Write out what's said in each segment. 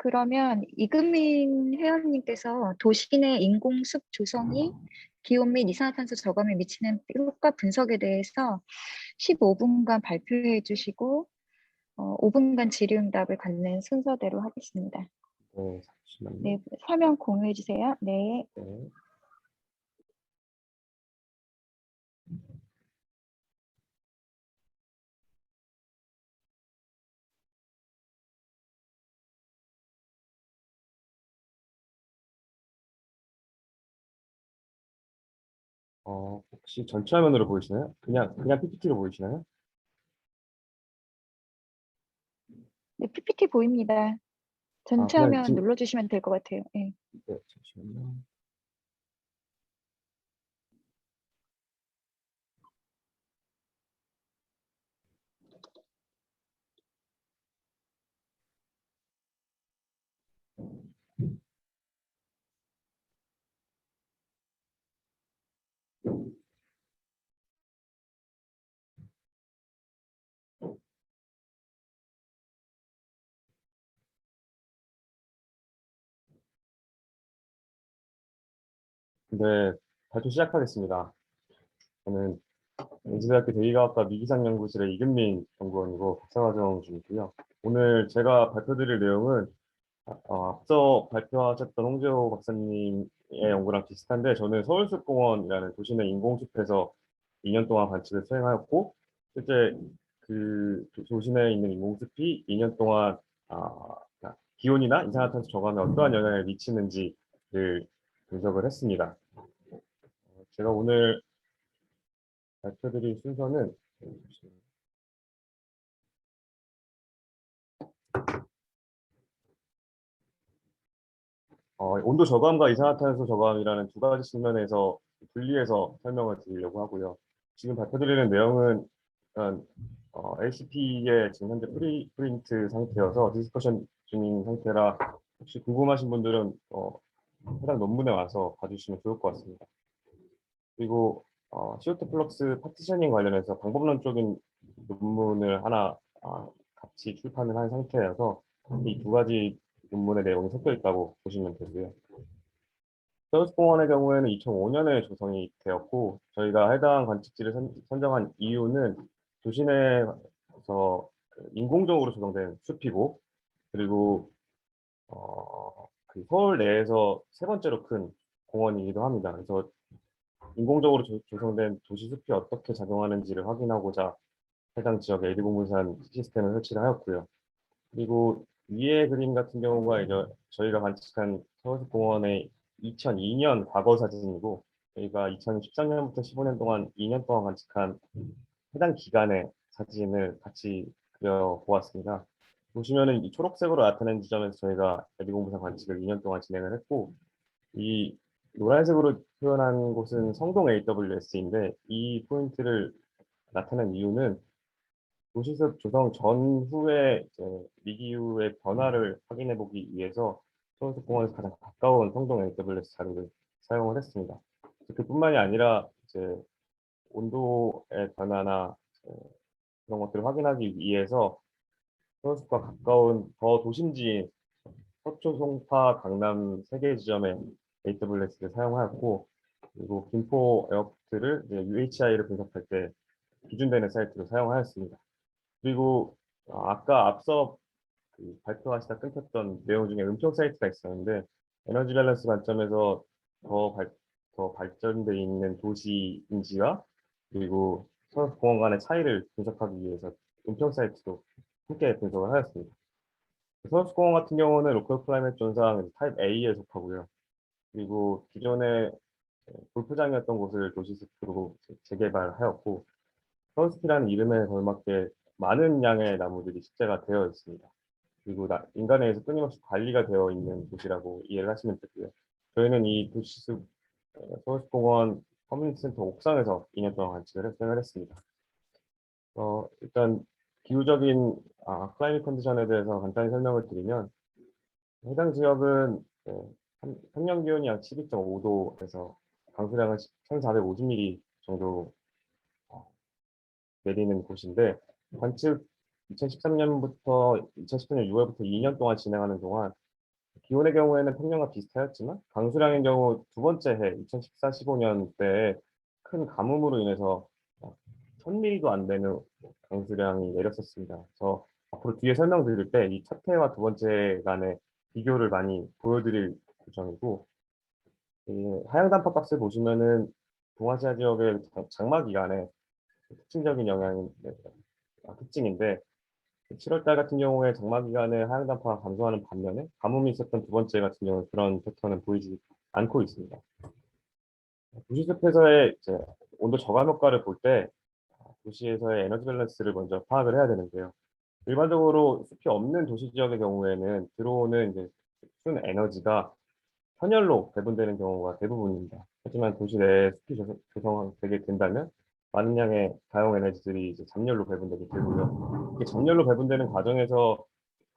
그러면 이금민 회원님께서 도시 내 인공숲 조성이 기온 및 이산화탄소 저감에 미치는 효과 분석에 대해서 15분간 발표해 주시고 5분간 질의응답을 갖는 순서대로 하겠습니다. 네, 잠시만요. 네, 화면 공유해 주세요. 네. 네. 혹시 전체 화면으로 보이시나요? 그냥 PPT로 보이시나요? 네, PPT 보입니다. 전체 그냥 화면 지금, 눌러주시면 될 것 같아요. 네. 네, 잠시만요. 네, 발표 시작하겠습니다. 저는 연세대학교 대기과학과 미기상연구실의 이금민 연구원이고 박사과정 중이고요. 오늘 제가 발표드릴 내용은 앞서 발표하셨던 홍재호 박사님의 연구랑 비슷한데 저는 서울숲공원이라는 도시 내 인공숲에서 2년 동안 관측을 수행하였고 실제 그 도시 내에 있는 인공숲이 2년 동안 그러니까 기온이나 이산화탄소 저감에 어떠한 영향을 미치는지를 분석을 했습니다. 제가 오늘 발표드릴 순서는 온도 저감과 이산화탄소 저감이라는 두 가지 측면에서 분리해서 설명을 드리려고 하고요. 지금 발표드리는 내용은 일단 LCP의 지금 현재 프린트 상태여서 디스커션 중인 상태라 혹시 궁금하신 분들은 해당 논문에 와서 봐주시면 좋을 것 같습니다. 그리고 CO2 플럭스 파티셔닝 관련해서 방법론적인 논문을 하나 같이 출판을 한 상태여서 이 두 가지 논문의 내용이 섞여 있다고 보시면 되고요. 서울숲공원의 경우에는 2005년에 조성이 되었고 저희가 해당 관측지를 선정한 이유는 도시 내에서 인공적으로 조성된 숲이고 그리고 그 서울 내에서 세 번째로 큰 공원이기도 합니다. 그래서 인공적으로 조성된 도시 숲이 어떻게 작용하는지를 확인하고자 해당 지역에 에드공문산 시스템을 설치를 하였고요. 그리고 위의 그림 같은 경우가 이제 저희가 관측한 서울숲공원의 2002년 과거 사진이고 저희가 2013년부터 15년 동안 2년 동안 관측한 해당 기간의 사진을 같이 그려보았습니다. 보시면은 이 초록색으로 나타낸 지점에서 저희가 에드공문산 관측을 2년 동안 진행을 했고 이 노란색으로 표현한 곳은 성동 AWS인데 이 포인트를 나타낸 이유는 도시숲 조성 전후에 이제 미기후의 변화를 확인해 보기 위해서 서울숲공원에서 가장 가까운 성동 AWS 자료를 사용을 했습니다. 그뿐만이 아니라 이제 온도의 변화나 그런 것들을 확인하기 위해서 서울숲과 가까운 더 도심지인 서초, 송파, 강남 세 개 지점에 AWS를 사용하였고 그리고 김포 에어포트를 UHI를 분석할 때 기준되는 사이트로 사용하였습니다. 그리고 아까 앞서 발표하시다 끊겼던 내용 중에 음평 사이트가 있었는데 에너지 밸런스 관점에서 더, 더 발전돼 있는 도시인지와 그리고 서울공원 간의 차이를 분석하기 위해서 음평 사이트도 함께 분석을 하였습니다. 서울공원 같은 경우는 로컬 클라이밋 존상 타입 A에 속하고요. 그리고 기존에 골프장이었던 곳을 도시숲으로 재개발하였고 서울숲이라는 이름에 걸맞게 많은 양의 나무들이 식재가 되어 있습니다. 그리고 인간에 의해서 끊임없이 관리가 되어 있는 곳이라고 이해를 하시면 되고요. 저희는 이 도시숲 서울숲공원 커뮤니티 센터 옥상에서 2년 동안 관측을 수행을 했습니다. 일단 기후적인 클라이밋 컨디션에 대해서 간단히 설명을 드리면 해당 지역은 평년 기온이 약 12.5도에서 강수량은 1,450mm 정도 내리는 곳인데 관측 2013년부터 2014년 6월부터 2년 동안 진행하는 동안 기온의 경우에는 평년과 비슷하였지만 강수량의 경우 두 번째 해 2014-15년 때에 큰 가뭄으로 인해서 1000mm도 안 되는 강수량이 내렸었습니다. 그래서 앞으로 뒤에 설명드릴 때 이 첫 해와 두 번째 간의 비교를 많이 보여드릴 예정이고, 이 하향 단파 박스 보시면은 동아시아 지역의 장마 기간에 특징적인 영향이 특징인데, 7월 달 같은 경우에 장마 기간에 하향 단파가 감소하는 반면에 가뭄이 있었던 두 번째 같은 경우는 그런 패턴은 보이지 않고 있습니다. 도시숲에서의 이제 온도 저감 효과를 볼 때 도시에서의 에너지 밸런스를 먼저 파악을 해야 되는데요. 일반적으로 숲이 없는 도시 지역의 경우에는 들어오는 이제 순 에너지가 선열로 배분되는 경우가 대부분입니다. 하지만 도시 내에 숲이 조성되게 된다면 많은 양의 다용 에너지들이 이제 잠열로 배분되게 되고요. 이게 잠열로 배분되는 과정에서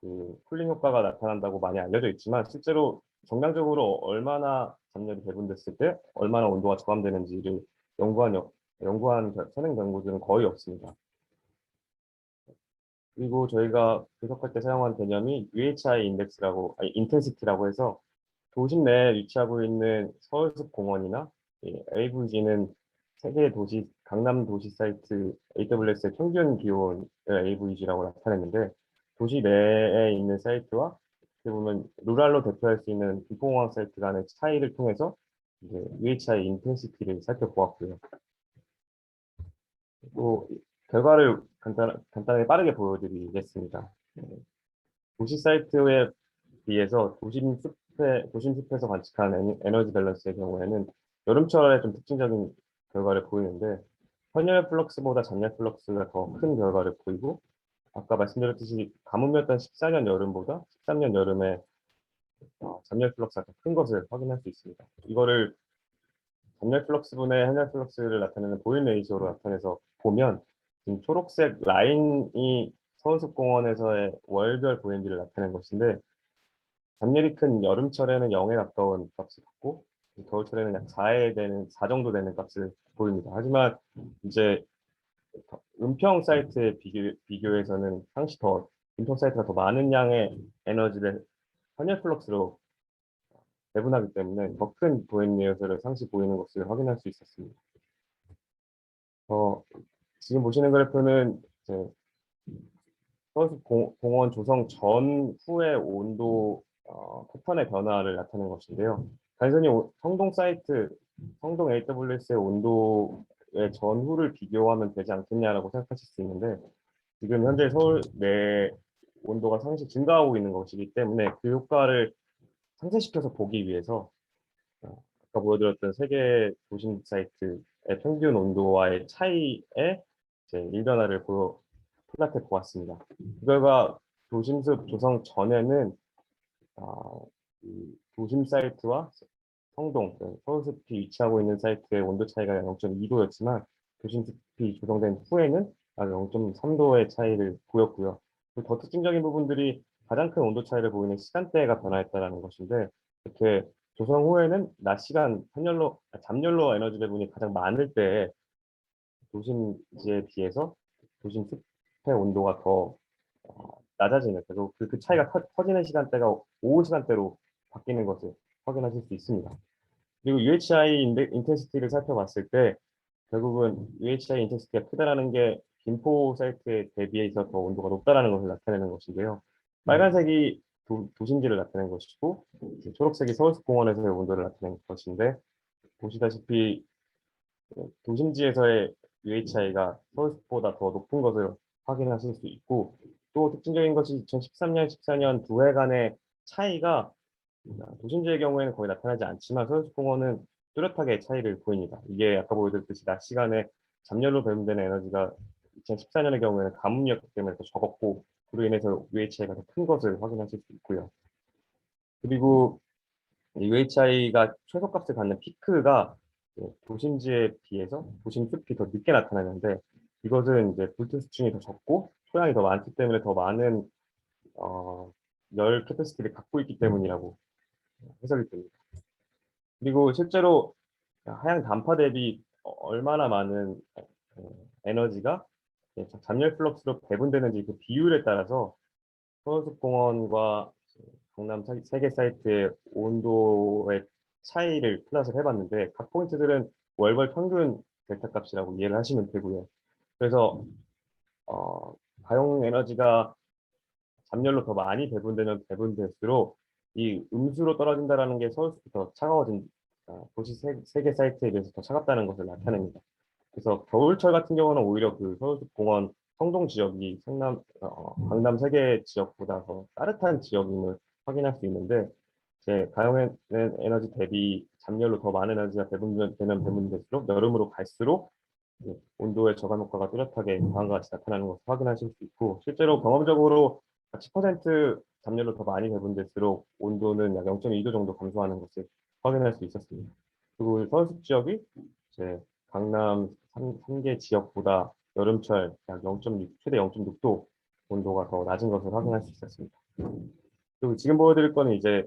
그 쿨링 효과가 나타난다고 많이 알려져 있지만, 실제로 정량적으로 얼마나 잠열이 배분됐을 때 얼마나 온도가 저감되는지를 연구한 선행 연구들은 거의 없습니다. 그리고 저희가 분석할 때 사용한 개념이 UHI 인덱스라고, 아니, 인텐시티라고 해서 도심 내에 위치하고 있는 서울숲 공원이나 AVG는 세계 도시, 강남 도시 사이트 AWS의 평균 기온을 AVG라고 나타냈는데, 도시 내에 있는 사이트와 어떻게 보면 루랄로 대표할 수 있는 비공항 사이트 간의 차이를 통해서 이제 UHI 인텐시티를 살펴보았고요. 또 결과를 간단하게 빠르게 보여드리겠습니다. 도시 사이트에 비해서 도심 숲에서 관측한 에너지 밸런스의 경우에는 여름철에 좀 특징적인 결과를 보이는데, 선열 플럭스보다 잔열 플럭스가 더 큰 결과를 보이고, 아까 말씀드렸듯이 가뭄이었던 14년 여름보다 13년 여름에 잔열 플럭스가 더 큰 것을 확인할 수 있습니다. 이거를 잔열 플럭스분의 현열 플럭스를 나타내는 보일 레이저로 나타내서 보면, 지금 초록색 라인이 서울숲공원에서의 월별 보행비를 나타낸 것인데, 잠열이 큰 여름철에는 0에 가까운 값을 받고 겨울철에는 약 4에 되는 4 정도 되는 값을 보입니다. 하지만 이제 은평 사이트의 비교에서는 상시 더 은평 사이트가 더 많은 양의 에너지를 선열 플럭스로 배분하기 때문에 더 큰 보행 예열을 상시 보이는 것을 확인할 수 있었습니다. 지금 보시는 그래프는 이제 서울숲 공원 조성 전후의 온도 패턴의 변화를 나타내는 것인데요. 단순히 성동 AWS의 온도의 전후를 비교하면 되지 않겠냐라고 생각하실 수 있는데, 지금 현재 서울 내 온도가 상시 증가하고 있는 것이기 때문에 그 효과를 상쇄시켜서 보기 위해서 아까 보여드렸던 세계 도심 사이트의 평균 온도와의 차이의 이제 일변화를 플랫해 보았습니다. 그 결과 도심숲 조성 전에는 이 도심 사이트와 성동, 서울숲이 위치하고 있는 사이트의 온도 차이가 0.2도였지만 도심숲이 조성된 후에는 0.3도의 차이를 보였고요. 더 특징적인 부분들이 가장 큰 온도 차이를 보이는 시간대가 변화했다는 것인데, 이렇게 조성 후에는 낮 시간 잠열로 에너지 배분이 가장 많을 때 도심지에 비해서 도심 숲의 온도가 더 낮아지는, 그리고 그 차이가 커지는 시간대가 오후 시간대로 바뀌는 것을 확인하실 수 있습니다. 그리고 UHI 인텐시티를 살펴봤을 때 결국은 UHI 인텐시티가 크다라는 게 김포 사이트에 대비해서 더 온도가 높다라는 것을 나타내는 것인데요. 빨간색이 도심지를 나타내는 것이고, 초록색이 서울숲공원에서의 온도를 나타내는 것인데, 보시다시피 도심지에서의 UHI가 서울숲보다 더 높은 것을 확인하실 수 있고, 또 특징적인 것이 2013년, 14년 두 해간의 차이가 도심지의 경우에는 거의 나타나지 않지만 서울숲공원은 뚜렷하게 차이를 보입니다. 이게 아까 보여드렸듯이 낮 시간에 잠열로 배분되는 에너지가 2014년의 경우에는 가뭄이었기 때문에 더 적었고, 그로 인해서 UHI가 더 큰 것을 확인하실 수 있고요. 그리고 UHI가 최소값을 갖는 피크가 도심지에 비해서 도심숲이 더 늦게 나타나는데, 이것은 이제 불트 수준이 더 적고 소양이 더 많기 때문에 더 많은 열 캐패시티를 갖고 있기 때문이라고 해석이 됩니다. 그리고 실제로 하향 단파 대비 얼마나 많은 에너지가 잠열 플럭스로 배분되는지 그 비율에 따라서 서울숲공원과 강남 3개 사이트의 온도의 차이를 플롯을 해봤는데 각 포인트들은 월별 평균 델타 값이라고 이해를 하시면 되고요. 그래서 가용 에너지가 잠열로 더 많이 배분되면 배분될수록 이 음수로 떨어진다라는 게 서울숲이 더 차가워진 도시 3개 사이트에 비해서 더 차갑다는 것을 나타냅니다. 그래서 겨울철 같은 경우는 오히려 그 서울숲 공원 성동 지역이 강남 3개 지역보다 더 따뜻한 지역임을 확인할 수 있는데 이제 가용 에너지 대비 잠열로 더 많은 에너지가 배분되면 배분될수록 여름으로 갈수록 온도의 저감 효과가 뚜렷하게 다음과 같이 나타나는 것을 확인하실 수 있고 실제로 경험적으로 10% 담요로 더 많이 배분될수록 온도는 약 0.2도 정도 감소하는 것을 확인할 수 있었습니다. 그리고 서울숲 지역이 이제 강남 3개 지역보다 여름철 약 0.6, 최대 0.6도 온도가 더 낮은 것을 확인할 수 있었습니다. 그리고 지금 보여드릴 거는 이제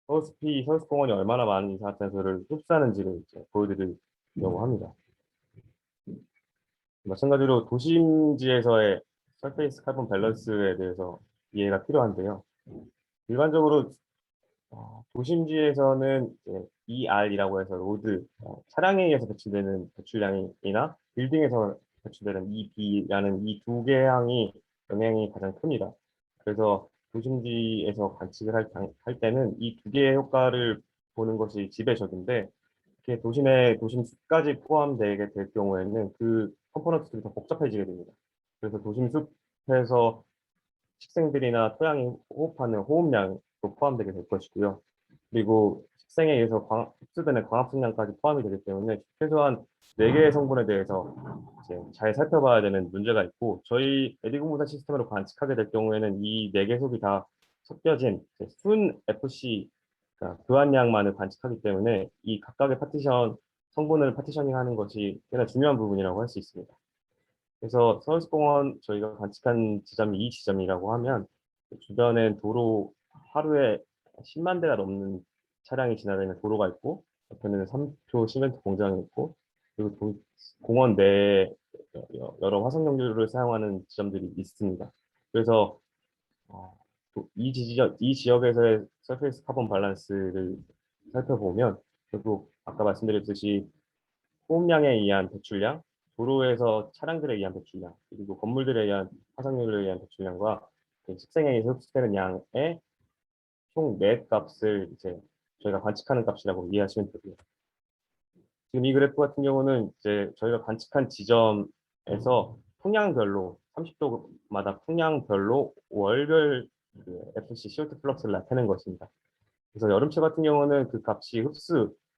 서울숲공원이 얼마나 많은 이산화탄소를 흡수하는지를 이제 보여드리려고 합니다. 마찬가지로 도심지에서의 서페이스 카본 밸런스에 대해서 이해가 필요한데요. 일반적으로 도심지에서는 이제 ER이라고 해서 로드, 차량에 의해서 배출되는 배출량이나 빌딩에서 배출되는 EB라는 이 두 개의 항이 영향이 가장 큽니다. 그래서 도심지에서 관측을 할 때는 이 두 개의 효과를 보는 것이 지배적인데 이렇게 도심 숲까지 포함되게 될 경우에는 그 컴포넌트들이 더 복잡해지게 됩니다. 그래서 도심 숲에서 식생들이나 토양이 호흡하는 호흡량도 포함되게 될 것이고요. 그리고 식생에 의해서 흡수되는 광합성량까지 포함이 되기 때문에 최소한 4개의 성분에 대해서 이제 잘 살펴봐야 되는 문제가 있고 저희 에디공무산 시스템으로 관측하게 될 경우에는 이 4개 속이 다 섞여진 순 FC 그러니까 교환량만을 관측하기 때문에 이 각각의 성분을 파티셔닝하는 것이 꽤나 중요한 부분이라고 할 수 있습니다. 그래서 서울숲공원 저희가 관측한 지점이 이 지점이라고 하면 주변엔 도로 하루에 10만 대가 넘는 차량이 지나다니는 도로가 있고 옆에는 3표 시멘트 공장이 있고 그리고 공원 내에 여러 화석연료를 사용하는 지점들이 있습니다. 그래서 이 지역에서의 서페이스 카본 밸런스를 살펴보면 결국 아까 말씀드렸듯이 호흡량에 의한 배출량, 도로에서 차량들에 의한 배출량, 그리고 건물들에 의한 화석연료에 의한 배출량과 그 식생에 의해서 흡수되는 양의 총 넷 값을 이제 저희가 관측하는 값이라고 이해하시면 되고요. 지금 이 그래프 같은 경우는 이제 저희가 관측한 지점에서 풍량별로 30도마다 풍량별로 월별 그 FC CO2 플럭스를 나타낸 것입니다. 그래서 여름철 같은 경우는 그 값이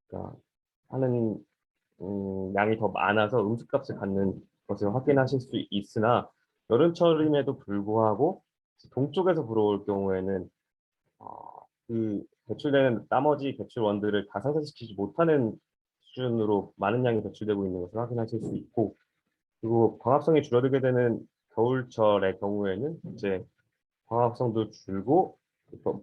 그러니까 하는 양이 더 많아서 음수값을 갖는 것을 확인하실 수 있으나 여름철임에도 불구하고 동쪽에서 불어올 경우에는 그 배출되는 나머지 배출원들을 다 상쇄시키지 못하는 수준으로 많은 양이 배출되고 있는 것을 확인하실 수 있고 그리고 광합성이 줄어들게 되는 겨울철의 경우에는 이제 광합성도 줄고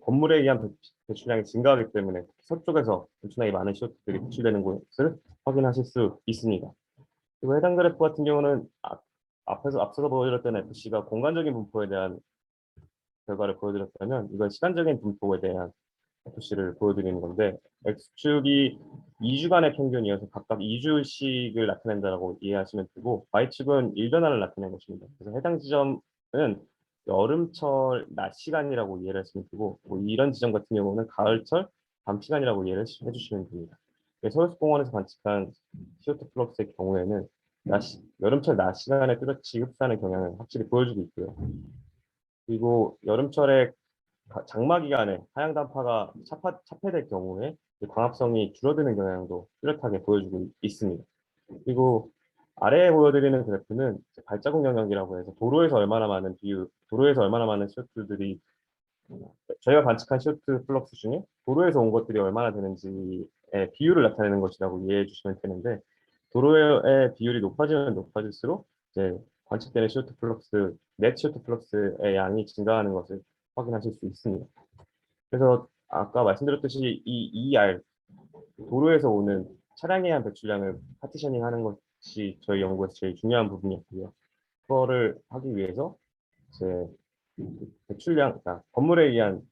건물에 의한 배출량이 증가하기 때문에 서쪽에서 엄청나게 많은 CO2들이 배출되는 것을 확인하실 수 있습니다. 그리고 해당 그래프 같은 경우는 앞서서 보여드렸던 FC가 공간적인 분포에 대한 결과를 보여드렸다면 이건 시간적인 분포에 대한 FC를 보여드리는 건데 X축이 2주간의 평균이어서 각각 2주씩을 나타낸다고 이해하시면 되고 Y축은 일변화를 나타낸 것입니다. 그래서 해당 지점은 여름철 낮 시간이라고 이해를 하시면 되고 뭐 이런 지점 같은 경우는 가을철 밤 시간이라고 이해를 해주시면 됩니다. 서울숲공원에서 관측한 CO2 플럭스의 경우에는 여름철 낮 시간에 뚜렷이 흡수하는 경향을 확실히 보여주고 있고요. 그리고 여름철에 장마 기간에 하향 단파가 차폐될 경우에 광합성이 줄어드는 경향도 뚜렷하게 보여주고 있습니다. 그리고 아래에 보여드리는 그래프는 발자국 영역이라고 해서 도로에서 얼마나 많은 CO2들이 저희가 관측한 CO2 플럭스 중에 도로에서 온 것들이 얼마나 되는지의 비율을 나타내는 것이라고 이해해 주시면 되는데 도로의 비율이 높아지면 높아질수록 이제 관측되는 CO2 플럭스, 넷 CO2 플럭스의 양이 증가하는 것을 확인하실 수 있습니다. 그래서 아까 말씀드렸듯이 이 ER, 도로에서 오는 차량에 의한 배출량을 파티셔닝 하는 것이 저희 연구에서 제일 중요한 부분이었고요. 그거를 하기 위해서 이제 배출량, 그러니까 건물에 의한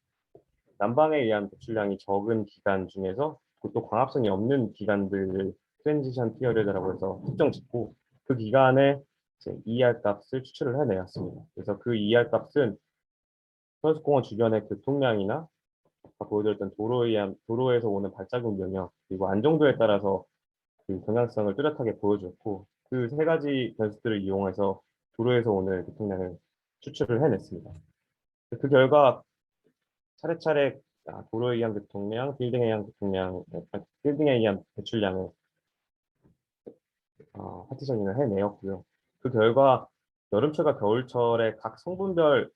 난방에 의한 배출량이 적은 기간 중에서 또 광합성이 없는 기간들을 트랜지션 피어리드라고 해서 특정 짓고 그 기간에 이제 ER 값을 추출을 해내었습니다. 그래서 그 ER 값은 서울숲공원 주변의 교통량이나 아까 보여드렸던 도로에서 오는 발자국 영역 그리고 안정도에 따라서 그 경향성을 뚜렷하게 보여줬고 그 세 가지 변수들을 이용해서 도로에서 오는 교통량을 추출을 해냈습니다. 그 결과 차례차례 도로에 의한 교통량, 빌딩에 의한 교통량, 빌딩에 의한 배출량을 파티셔닝을 해내었고요. 그 결과 여름철과 겨울철의 각 성분별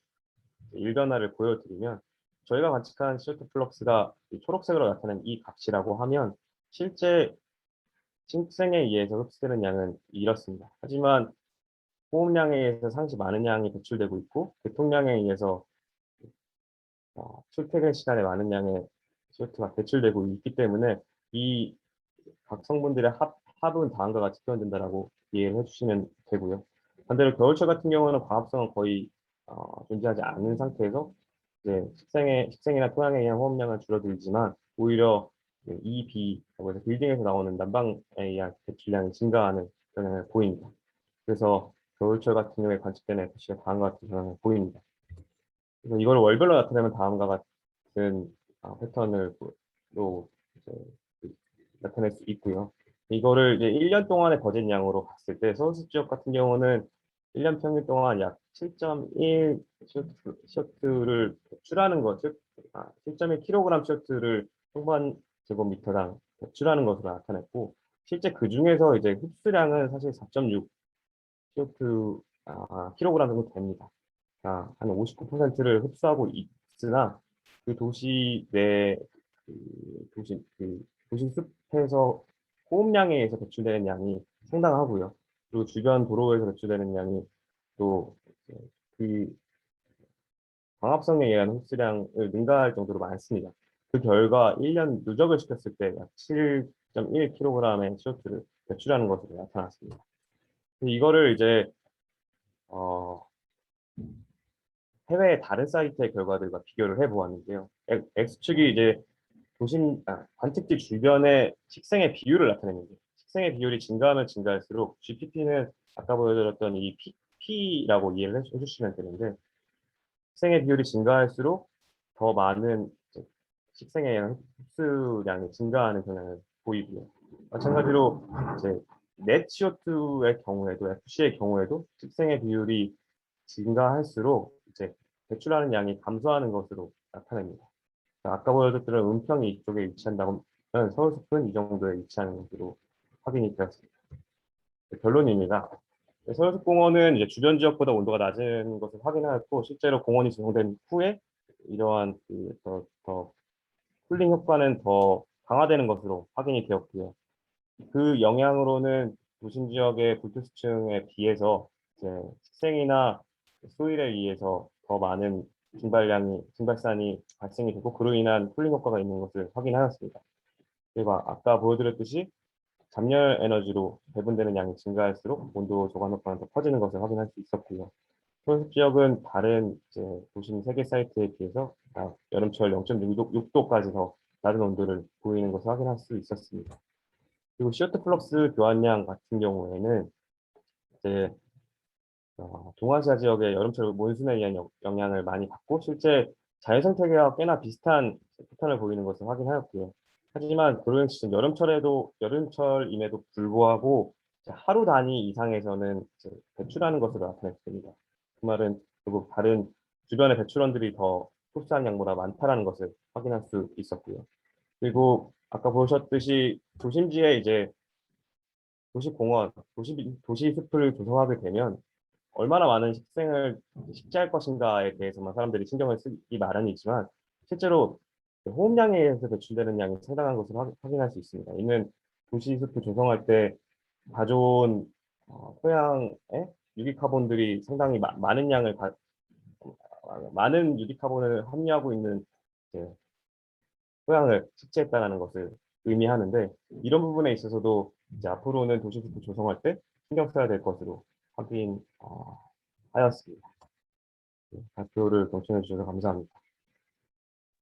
일변화를 보여드리면 저희가 관측한 CO2 플럭스가 초록색으로 나타낸 이 값이라고 하면 실제 식생에 의해서 흡수되는 양은 이렇습니다. 하지만 호흡량에 의해서 상시 많은 양이 배출되고 있고 교통량에 의해서 출퇴근 시간에 많은 양의 CO2가 배출되고 있기 때문에 이 각 성분들의 합은 다음과 같이 표현된다라고 이해를 해주시면 되고요. 반대로 겨울철 같은 경우는 과합성은 거의 존재하지 않는 상태에서 이제 식생이나 토양에 의한 호흡량은 줄어들지만 오히려 EB라고 해서 빌딩에서 나오는 난방에 의한 배출량이 증가하는 경향을 보입니다. 그래서 겨울철 같은 경우에 관측되는 FC가 다음과 같은 경향을 보입니다. 그래서 이걸 월별로 나타내면 다음과 같은 패턴으로 이제 나타낼 수 있고요. 이거를 이제 1년 동안의 거짓 양으로 봤을 때 서울숲 지역 같은 경우는 1년 평균 동안 약 7.1 CO2를 배출하는 것, 즉 7.1kg CO2를 평반 제곱미터당 배출하는 것으로 나타냈고 실제 그 중에서 이제 흡수량은 사실 4.6 CO2 kg 정도 됩니다. 한 59%를 흡수하고 있으나 그 도시 내 도시 숲에서 호흡량에 의해서 배출되는 양이 상당하고요. 그리고 주변 도로에서 배출되는 양이 또 그 광합성에 의한 흡수량을 능가할 정도로 많습니다. 그 결과 1년 누적을 시켰을 때 약 7.1kg의 CO2를 배출하는 것으로 나타났습니다. 이거를 이제 해외의 다른 사이트의 결과들과 비교를 해보았는데요. X축이 이제 관측지 주변의 식생의 비율을 나타내는데 식생의 비율이 증가하면 증가할수록 GPP는 아까 보여드렸던 이 P라고 이해를 해주시면 되는데 식생의 비율이 증가할수록 더 많은 식생의 흡수량이 증가하는 경향을 보이고요. 마찬가지로 이제 넷 CO2의 경우에도 FC의 경우에도 식생의 비율이 증가할수록 이제 배출하는 양이 감소하는 것으로 나타납니다. 아까 보여줬던 은평이 이쪽에 위치한다고 하면 서울숲은 이 정도에 위치하는 것으로 확인이 되었습니다. 결론입니다. 서울숲공원은 이제 주변 지역보다 온도가 낮은 것을 확인하였고 실제로 공원이 조성된 후에 이러한 더 쿨링 효과는 더 강화되는 것으로 확인이 되었고요. 그 영향으로는 도심 지역의 불투수층에 비해서 이제 식생이나 소일에 의해서 더 많은 증발산이 발생이 되고 그로 인한 쿨링 효과가 있는 것을 확인하였습니다. 그리고 아까 보여드렸듯이 잠열 에너지로 배분되는 양이 증가할수록 온도 저감 효과는 더 커지는 것을 확인할 수 있었고요. 서울숲 지역은 다른 이제 도심 3개 사이트에 비해서 여름철 0.6도까지 더 낮은 온도를 보이는 것을 확인할 수 있었습니다. 그리고 CO2 플럭스 교환량 같은 경우에는 이제 동아시아 지역의 여름철 몬순에 의한 영향을 많이 받고 실제 자연 생태계와 꽤나 비슷한 패턴을 보이는 것을 확인하였고요. 하지만 고령 시즌 여름철임에도 불구하고 하루 단위 이상에서는 배출하는 것으로 나타냈습니다. 그 말은 결국 다른 주변의 배출원들이 더 흡수한 양보다 많다라는 것을 확인할 수 있었고요. 그리고 아까 보셨듯이 도심지에 이제 도시공원, 도시숲을 조성하게 되면 얼마나 많은 식생을 식재할 것인가에 대해서만 사람들이 신경을 쓰기 마련이지만 실제로 호흡량에 의해서 배출되는 양이 상당한 것을 확인할 수 있습니다. 이는 도시숲을 조성할 때 가져온 토양에 유기카본들이 상당히 많은 유기카본을 함유하고 있는 이제 토양을 식재했다는 것을 의미하는데 이런 부분에 있어서도 이제 앞으로는 도시숲을 조성할 때 신경 써야 될 것으로 확인하였습니다. 발표를 경청해 주셔서 감사합니다.